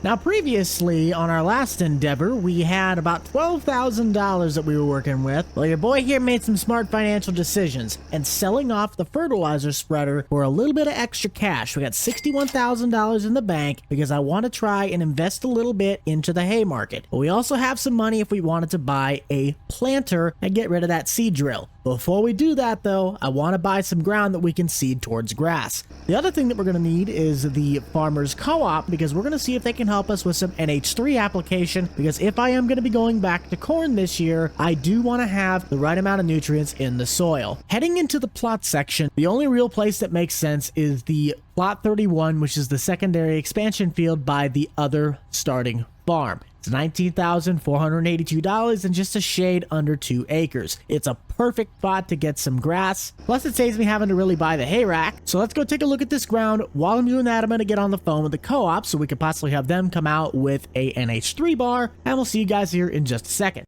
Now, previously on our last endeavor, we had about $12,000 that we were working with. Well, your boy here made some smart financial decisions and selling off the fertilizer spreader for a little bit of extra cash. We got $61,000 in the bank because I want to try and invest a little bit into the hay market. But we also have some money if we wanted to buy a planter and get rid of that seed drill. Before we do that, though, I want to buy some ground that we can seed towards grass. The other thing that we're going to need is the Farmers Co-op, because we're going to see if they can help us with some NH3 application, because if I am going to be going back to corn this year, I do want to have the right amount of nutrients in the soil. Heading into the plot section, the only real place that makes sense is the plot 31, which is the secondary expansion field by the other starting farm. It's $19,482 and just a shade under 2 acres. It's a perfect spot to get some grass. Plus, it saves me having to really buy the hay rack. So let's go take a look at this ground. While I'm doing that, I'm going to get on the phone with the co-op so we could possibly have them come out with a NH3 bar, and we'll see you guys here in just a second.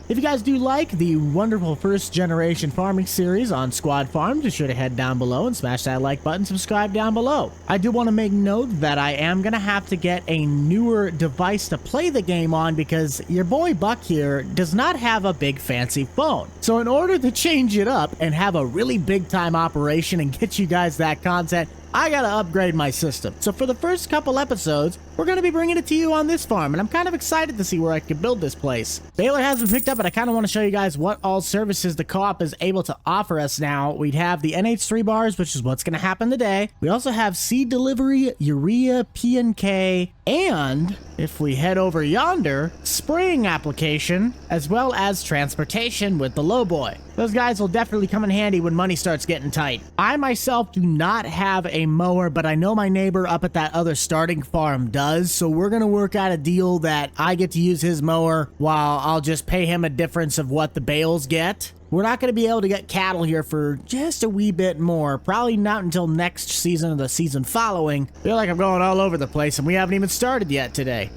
If you guys do like the wonderful first generation farming series on Squad Farms, be sure to head down below and smash that like button, subscribe down below. I do want to make note that I am going to have to get a newer device to play the game on because your boy Buck here does not have a big fancy phone. So in order to change it up and have a really big time operation and get you guys that content, I gotta upgrade my system. So for the first couple episodes, we're gonna be bringing it to you on this farm, and I'm kind of excited to see where I can build this place. Baler has been picked up, but I kind of want to show you guys what all services the co-op is able to offer us now. We'd have the NH3 bars, which is what's gonna happen today. We also have seed delivery, urea, P&K, and if we head over yonder, spraying application, as well as transportation with the lowboy. Those guys will definitely come in handy when money starts getting tight. I myself do not have a mower, but I know my neighbor up at that other starting farm does, so we're gonna work out a deal that I get to use his mower while I'll just pay him a difference of what the bales get. We're not going to be able to get cattle here for just a wee bit more. Probably not until next season or the season following. I feel like I'm going all over the place and we haven't even started yet today.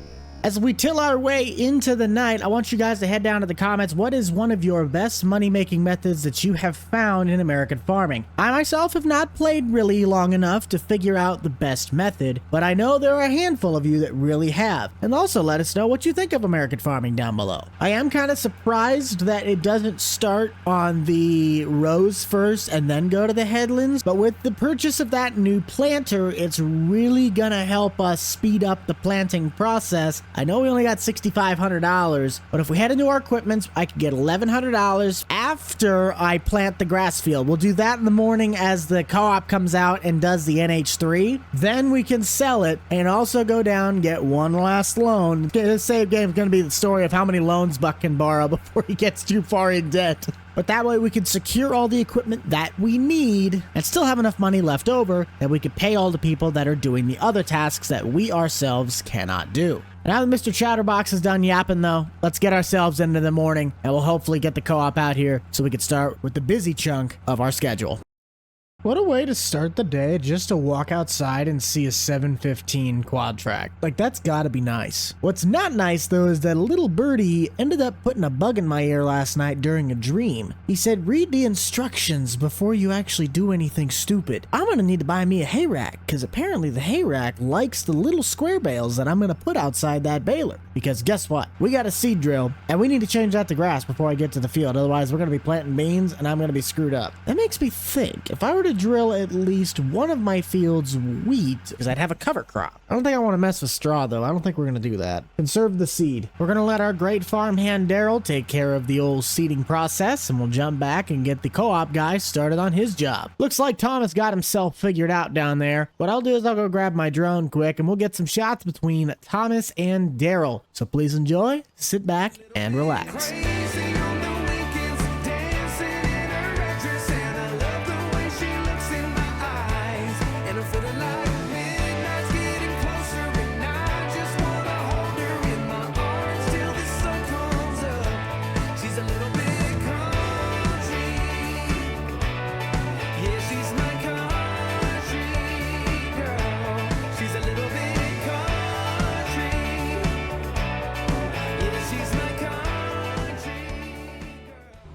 As we till our way into the night, I want you guys to head down to the comments. What is one of your best money-making methods that you have found in American farming? I myself have not played really long enough to figure out the best method, but I know there are a handful of you that really have. And also let us know what you think of American farming down below. I am kind of surprised that it doesn't start on the rows first and then go to the headlands, but with the purchase of that new planter, it's really gonna help us speed up the planting process. I know we only got $6,500, but if we head into our equipment, I could get $1,100 after I plant the grass field. We'll do that in the morning as the co-op comes out and does the NH3. Then we can sell it and also go down and get one last loan. This save game is going to be the story of how many loans Buck can borrow before he gets too far in debt. But that way we can secure all the equipment that we need and still have enough money left over that we could pay all the people that are doing the other tasks that we ourselves cannot do. Now that Mr. Chatterbox is done yapping though, let's get ourselves into the morning and we'll hopefully get the co-op out here so we can start with the busy chunk of our schedule. What a way to start the day, just to walk outside and see a 715 quad track. Like, that's gotta be nice. What's not nice, though, is that a little birdie ended up putting a bug in my ear last night during a dream. He said, read the instructions before you actually do anything stupid. I'm gonna need to buy me a hay rack, because apparently the hay rack likes the little square bales that I'm gonna put outside that baler. Because guess what? We got a seed drill, and we need to change that to grass before I get to the field. Otherwise, we're gonna be planting beans, and I'm gonna be screwed up. That makes me think, if I were to drill at least one of my fields wheat, because I'd have a cover crop. I don't think I want to mess with straw though. I don't think we're going to do that. Conserve the seed. We're going to let our great farmhand Daryl take care of the old seeding process, and we'll jump back and get the co-op guy started on his job. Looks like Thomas got himself figured out down there. What I'll do is I'll go grab my drone quick and we'll get some shots between Thomas and Daryl. So please enjoy, sit back, and relax.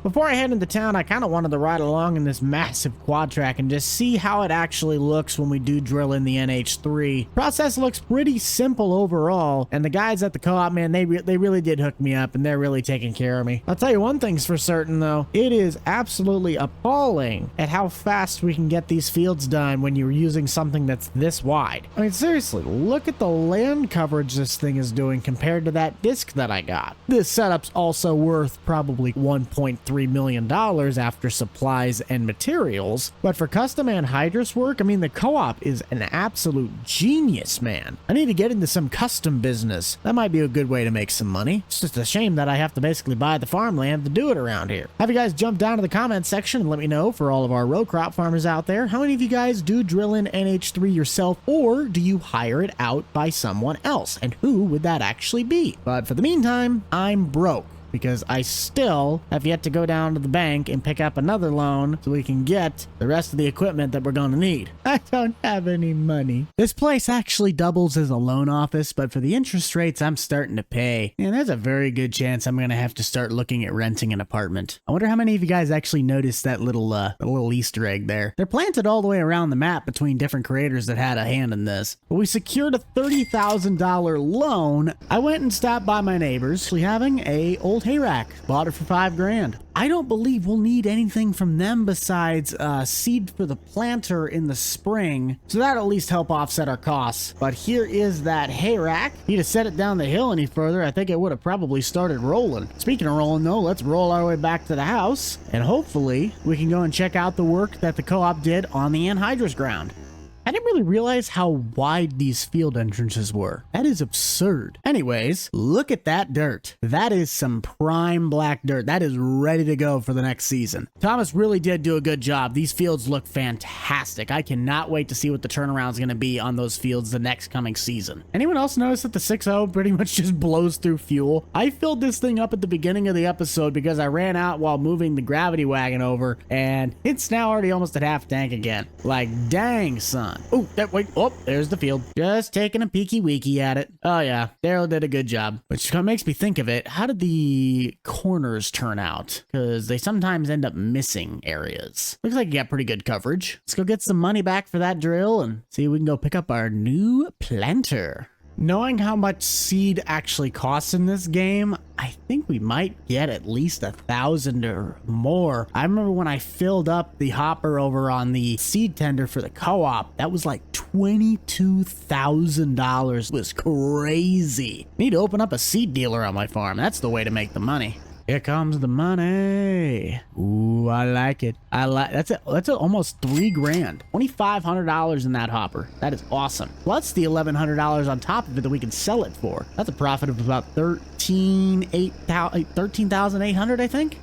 Before I head into town, I kind of wanted to ride along in this massive quad track and just see how it actually looks when we do drill in the NH3. Process looks pretty simple overall, and the guys at the co-op, man, they really did hook me up, and they're really taking care of me. I'll tell you one thing's for certain, though. It is absolutely appalling at how fast we can get these fields done when you're using something that's this wide. I mean, seriously, look at the land coverage this thing is doing compared to that disc that I got. This setup's also worth probably $1.3 million after supplies and materials, but for custom anhydrous work, I mean, the co-op is an absolute genius, man. I need to get into some custom business. That might be a good way to make some money. It's just a shame that I have to basically buy the farmland to do it around here. Have you guys jump down to the comments section and let me know, for all of our row crop farmers out there, how many of you guys do drill in NH3 yourself, or do you hire it out by someone else, and who would that actually be? But for the meantime, I'm broke, because I still have yet to go down to the bank and pick up another loan so we can get the rest of the equipment that we're going to need. I don't have any money. This place actually doubles as a loan office, but for the interest rates I'm starting to pay, and there's a very good chance I'm going to have to start looking at renting an apartment. I wonder how many of you guys actually noticed that little Easter egg there. They're planted all the way around the map between different creators that had a hand in this. But we secured a $30,000 loan. I went and stopped by my neighbors, actually having a old hay rack. Bought it for $5 grand. I don't believe we'll need anything from them besides seed for the planter in the spring, so that'll at least help offset our costs. But here is that hay rack. If you'd have set it down the hill any further, I think it would have probably started rolling. Speaking of rolling though, let's roll our way back to the house, and hopefully we can go and check out the work that the co-op did on the anhydrous ground. I didn't really realize how wide these field entrances were. That is absurd. Anyways, look at that dirt. That is some prime black dirt. That is ready to go for the next season. Thomas really did do a good job. These fields look fantastic. I cannot wait to see what the turnaround is going to be on those fields the next coming season. Anyone else notice that the 6.0 pretty much just blows through fuel? I filled this thing up at the beginning of the episode because I ran out while moving the gravity wagon over, and it's now already almost at half tank again. Like, dang, son. Oh, wait. Oh, there's the field. Just taking a peeky weeky at it. Oh, yeah. Daryl did a good job. Which makes me think of it. How did the corners turn out? Because they sometimes end up missing areas. Looks like you got pretty good coverage. Let's go get some money back for that drill and see if we can go pick up our new planter. Knowing how much seed actually costs in this game, I think we might get at least 1,000 or more. I remember when I filled up the hopper over on the seed tender for the co-op, that was like $22,000. It was crazy. Need to open up a seed dealer on my farm. That's the way to make the money. Here comes the money. Ooh, I like it. That's almost $3 grand. $2,500 in that hopper. That is awesome. Plus the $1,100 on top of it that we can sell it for. That's a profit of about 13,800, I think.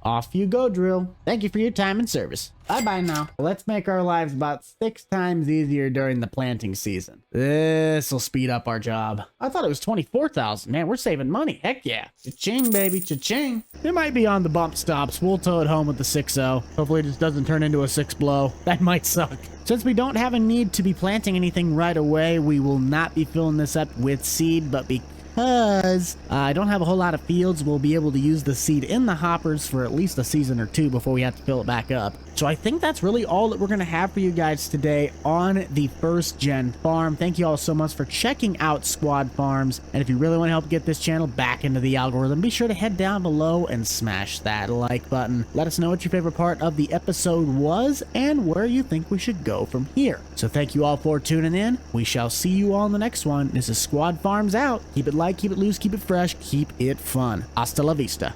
Off you go, drill. Thank you for your time and service. Bye-bye now. Let's make our lives about 6 times easier during the planting season. This'll speed up our job. I thought it was 24,000. Man, we're saving money. Heck yeah. Cha-ching, baby. Cha-ching. It might be on the bump stops. We'll tow it home with the 6.0. Hopefully it just doesn't turn into a 6-blow. That might suck. Since we don't have a need to be planting anything right away, we will not be filling this up with seed, but because I don't have a whole lot of fields, we'll be able to use the seed in the hoppers for at least a season or 2 before we have to fill it back up. So I think that's really all that we're going to have for you guys today on the first gen farm. Thank you all so much for checking out Squad Farms. And if you really want to help get this channel back into the algorithm, be sure to head down below and smash that like button. Let us know what your favorite part of the episode was and where you think we should go from here. So thank you all for tuning in. We shall see you all in the next one. This is Squad Farms out. Keep it light, keep it loose, keep it fresh, keep it fun. Hasta la vista.